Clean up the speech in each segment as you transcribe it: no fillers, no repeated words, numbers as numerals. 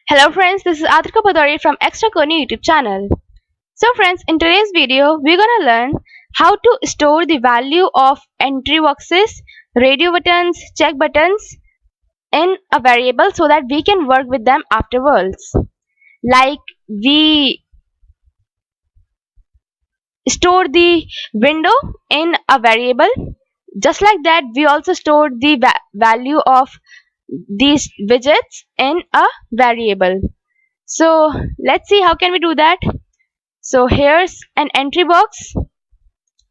Hello friends, this is Adrika Padori from Extra Koni YouTube channel. So friends, in today's video, we're gonna learn how to store the value of entry boxes, radio buttons, check buttons in a variable so that we can work with them afterwards. Like we store the window in a variable, just like that we also store the value of these widgets in a variable. So let's see how can we do that. So here's an entry box.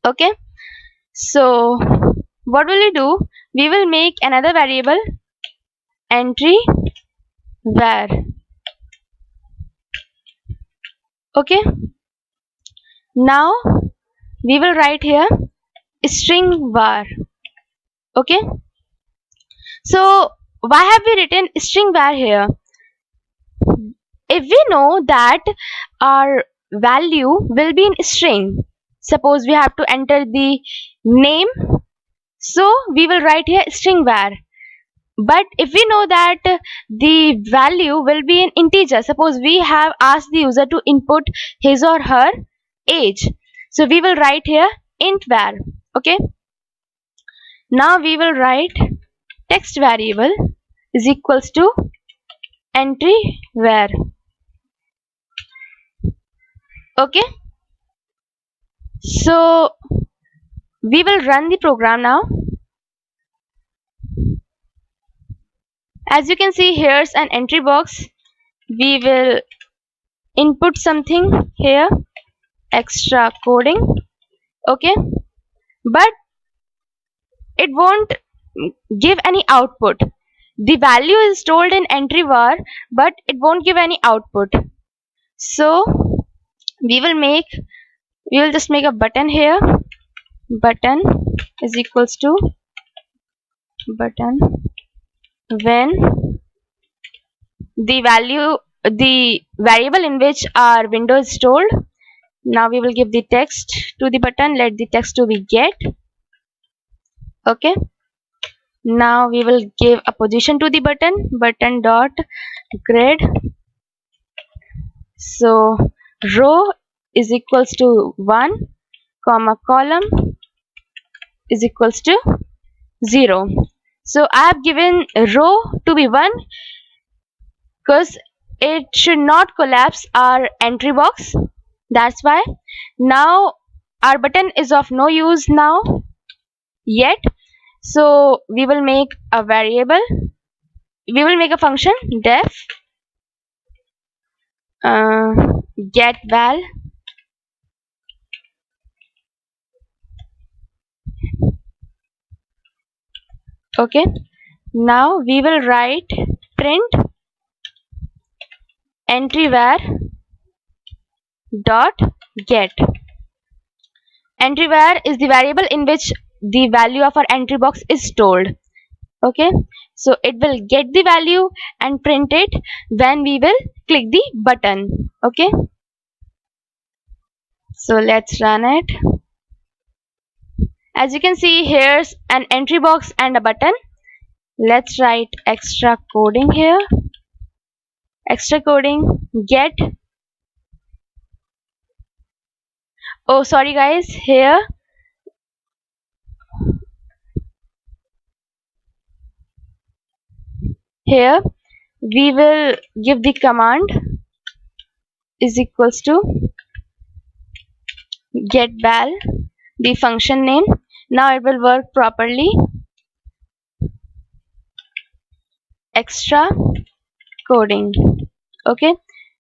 Okay, so what will we do? We will make another variable, entry var. Okay, now we will write here string var. Okay, so why have we written string var here? If we know that our value will be in string, suppose we have to enter the name, so we will write here string var. But if we know that the value will be an integer, suppose we have asked the user to input his or her age, so we will write here int var. Okay, now we will write text variable is equals to entry var. Okay, so we will run the program now. As you can see, here's an entry box. We will input something here, extra coding. Okay, but it won't give any output. The value is stored in entry var, but it won't give any output. So we will just make a button here. Button is equals to button when the variable in which our window is stored. Now we will give the text to the button. Let the text to be get. Okay, now we will give a position to the button dot grid. So row is equals to 1 comma column is equals to 0. So I have given row to be 1 because it should not collapse our entry box. That's why. Now our button is of no use now yet, so we will make a variable. We will make a function def get val. Okay, now we will write print entry var dot get. Entry var is the variable in which the value of our entry box is stored. Okay, so it will get the value and print it when we will click the button. Okay, so let's run it. As you can see, here's an entry box and a button. Let's write extra coding here. Extra coding get. Oh, sorry guys, here we will give the command is equals to get val, the function name. Now it will work properly. Extra coding. Okay,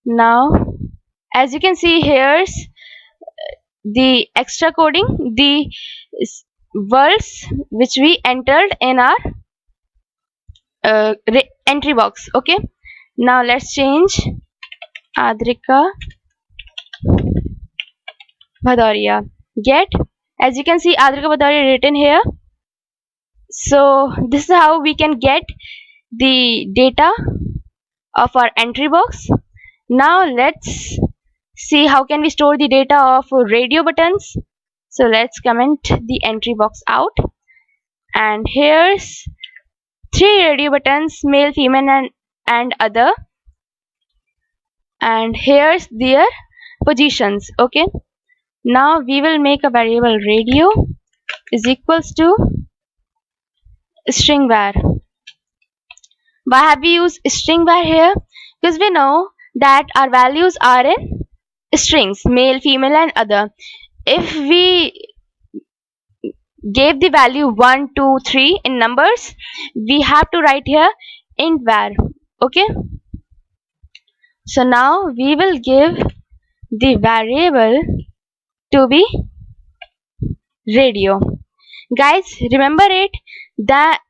now as you can see, here's the extra coding, the words which we entered in our entry box. Okay, now let's change Adrika Bhadoria get. As you can see, Adrika Bhadoria written here. So this is how we can get the data of our entry box. Now let's see how can we store the data of radio buttons. So let's comment the entry box out, and here's 3 radio buttons, male, female and other. and here's their positions. Okay, now we will make a variable radio is equals to string var. Why have we used string var here? Because we know that our values are in strings, male, female, and other. If we gave the value 1, 2, 3 in numbers, we have to write here int var. Okay, so now we will give the variable to be radio. Guys, remember it that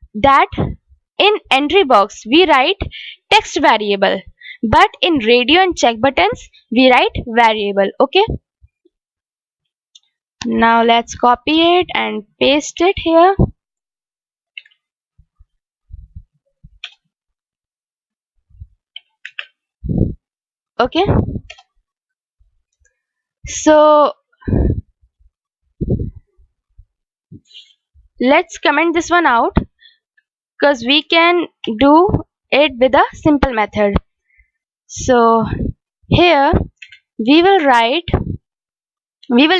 in entry box we write text variable, but in radio and check buttons we write variable. Okay, now let's copy it and paste it here. Okay, so let's comment this one out because we can do it with a simple method. So here we will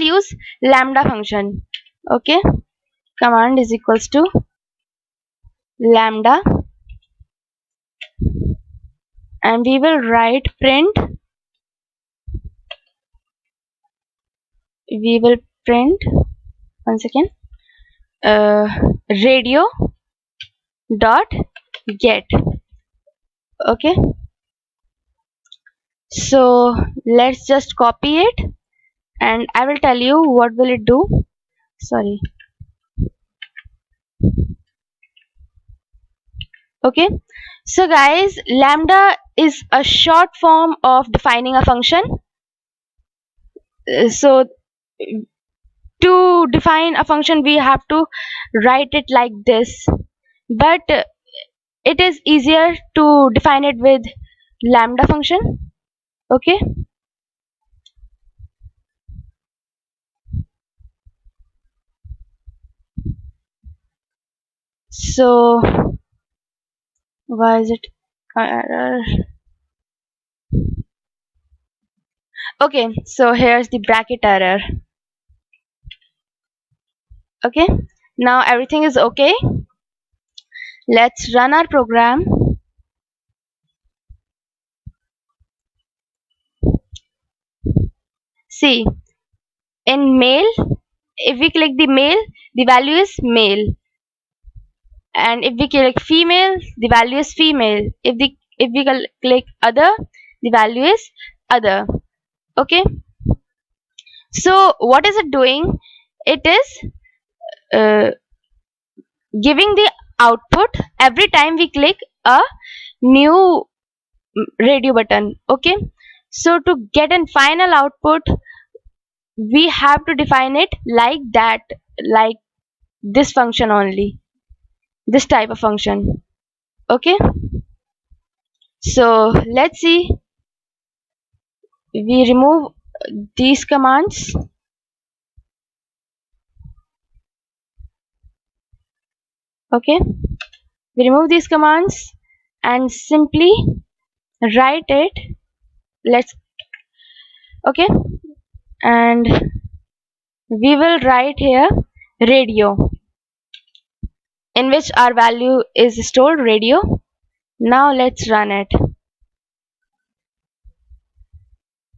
use lambda function. Okay, command is equals to lambda, and we will write print, we will print one second, radio dot get. Okay, so let's just copy it and I will tell you what will it do. Sorry. Okay, so guys, lambda is a short form of defining a function. So to define a function we have to write it like this, but it is easier to define it with lambda function. Okay, so why is it error? Okay, so here's the bracket error. Okay, now everything is okay. Let's run our program. See, in male, if we click the male, the value is male, and if we click female, the value is female. If we click other, the value is other. Okay, so what is it doing? It is giving the output every time we click a new radio button. Okay, so to get a final output we have to define it like that, like this function only, this type of function. Okay, so let's see, we remove these commands. Okay, we remove these commands and simply write it. Let's okay, and we will write here radio, in which our value is stored radio. Now let's run it.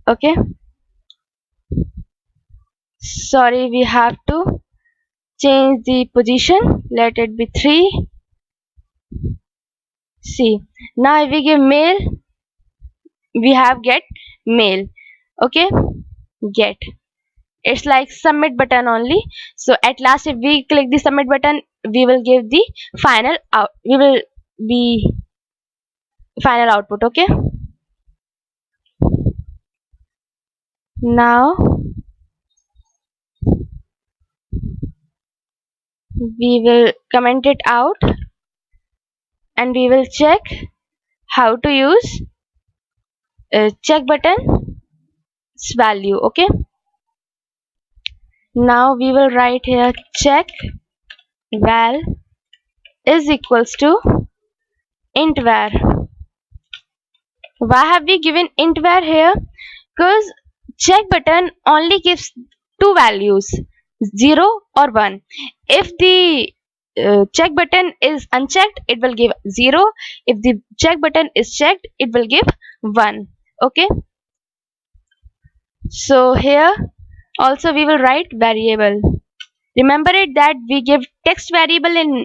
Okay, sorry, we have to change the position, let it be 3. See, now if we give male, we have get male. Okay, get, it's like submit button only. So at last if we click the submit button we will give the final out, we will be final output. Okay, now we will comment it out and we will check how to use check button's value. Okay, now we will write here check val is equals to int var. Why have we given int var here? Because check button only gives two values, 0 or 1. If the check button is unchecked, it will give 0. If the check button is checked, it will give 1. Okay, so here also we will write variable. Remember it that we give text variable in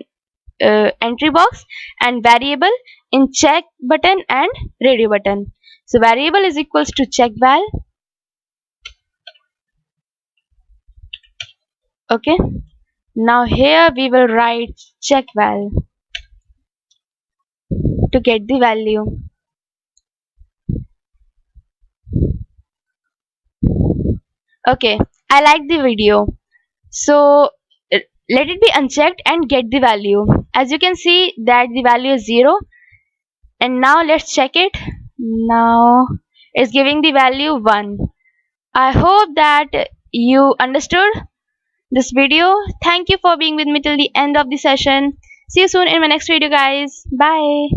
entry box and variable in check button and radio button. So variable is equals to check val. Okay, now here we will write check val to get the value. Okay, I like the video. So let it be unchecked and get the value. As you can see that the value is 0, and now let's check it. Now it's giving the value 1. I hope that you understood this video. Thank you for being with me till the end of the session. See you soon in my next video, guys. Bye.